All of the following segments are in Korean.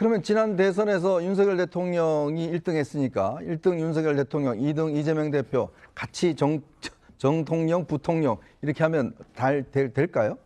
그러면 지난 대선에서 윤석열 대통령이 1등 했으니까 1등 윤석열 대통령, 2등 이재명 대표 같이 정통령, 부통령 이렇게 하면 될까요?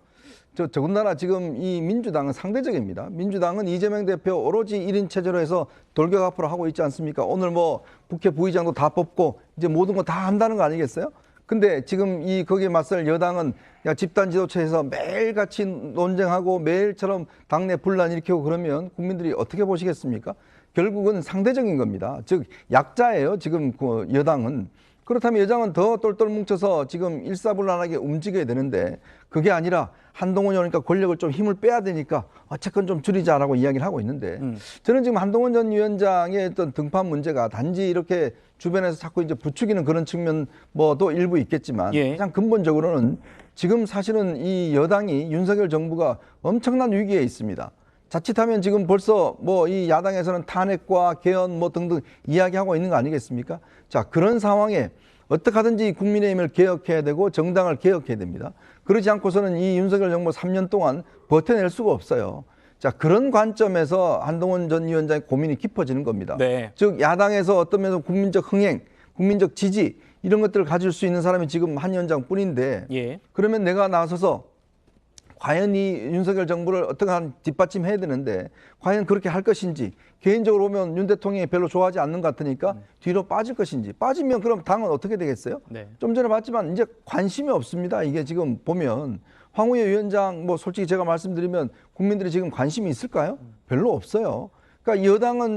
더군다나 지금 이 민주당은 상대적입니다. 민주당은 이재명 대표 오로지 1인 체제로 해서 돌격 앞으로 하고 있지 않습니까? 오늘 뭐 국회 부의장도 다 뽑고 이제 모든 거 다 한다는 거 아니겠어요? 근데 지금 거기에 맞설 여당은 집단 지도체에서 매일같이 논쟁하고 매일처럼 당내 분란 일으키고 그러면 국민들이 어떻게 보시겠습니까? 결국은 상대적인 겁니다. 즉 약자예요. 지금 그 여당은. 그렇다면 여당은 더 똘똘 뭉쳐서 지금 일사불란하게 움직여야 되는데 그게 아니라 한동훈이 오니까 권력을 좀 힘을 빼야 되니까 어쨌건 좀 줄이자라고 이야기를 하고 있는데 저는 지금 한동훈 전 위원장의 어떤 등판 문제가 단지 이렇게 주변에서 자꾸 이제 부추기는 그런 측면 뭐도 일부 있겠지만 가장 근본적으로는 지금 사실은 이 여당이 윤석열 정부가 엄청난 위기에 있습니다. 자칫하면 지금 벌써 뭐 이 야당에서는 탄핵과 개헌 뭐 등등 이야기하고 있는 거 아니겠습니까? 자, 그런 상황에 어떻게 하든지 국민의힘을 개혁해야 되고 정당을 개혁해야 됩니다. 그러지 않고서는 이 윤석열 정부 3년 동안 버텨낼 수가 없어요. 자, 그런 관점에서 한동훈 전 위원장의 고민이 깊어지는 겁니다. 네. 즉 야당에서 어떤 면에서 국민적 흥행, 국민적 지지 이런 것들을 가질 수 있는 사람이 지금 한 위원장뿐인데 그러면 내가 나서서 과연 이 윤석열 정부를 어떻게 뒷받침해야 되는데 과연 그렇게 할 것인지 개인적으로 보면 윤 대통령이 별로 좋아하지 않는 것 같으니까 뒤로 빠질 것인지 빠지면 그럼 당은 어떻게 되겠어요? 좀 전에 봤지만 이제 관심이 없습니다. 이게 지금 보면 황우여 위원장 뭐 솔직히 제가 말씀드리면 국민들이 지금 관심이 있을까요? 별로 없어요. 그러니까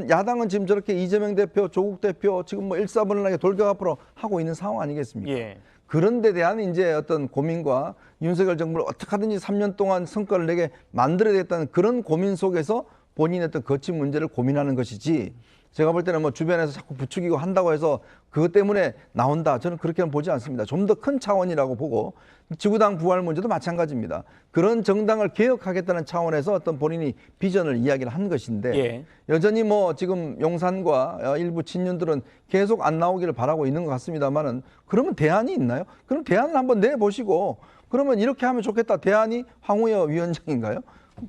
야당은 지금 저렇게 이재명 대표, 조국 대표 지금 뭐 일사불란하게 돌격 앞으로 하고 있는 상황 아니겠습니까? 그런 데 대한 이제 어떤 고민과 윤석열 정부를 어떻게 하든지 3년 동안 성과를 내게 만들어야겠다는 그런 고민 속에서 본인의 어떤 거친 문제를 고민하는 것이지 제가 볼 때는 뭐 주변에서 자꾸 부추기고 한다고 해서 그것 때문에 나온다. 저는 그렇게는 보지 않습니다. 좀 더 큰 차원이라고 보고 지구당 부활 문제도 마찬가지입니다. 그런 정당을 개혁하겠다는 차원에서 어떤 본인이 비전을 이야기를 한 것인데 여전히 뭐 지금 용산과 일부 친윤들은 계속 안 나오기를 바라고 있는 것 같습니다만은 그러면 대안이 있나요? 그럼 대안을 한번 내보시고 그러면 이렇게 하면 좋겠다. 대안이 황우여 위원장인가요?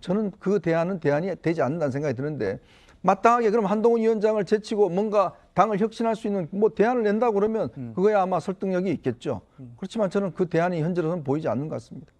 저는 그 대안이 되지 않는다는 생각이 드는데 마땅하게 그럼 한동훈 위원장을 제치고 뭔가 당을 혁신할 수 있는 뭐 대안을 낸다 그러면 그거야 아마 설득력이 있겠죠. 그렇지만 저는 그 대안이 현재로서는 보이지 않는 것 같습니다.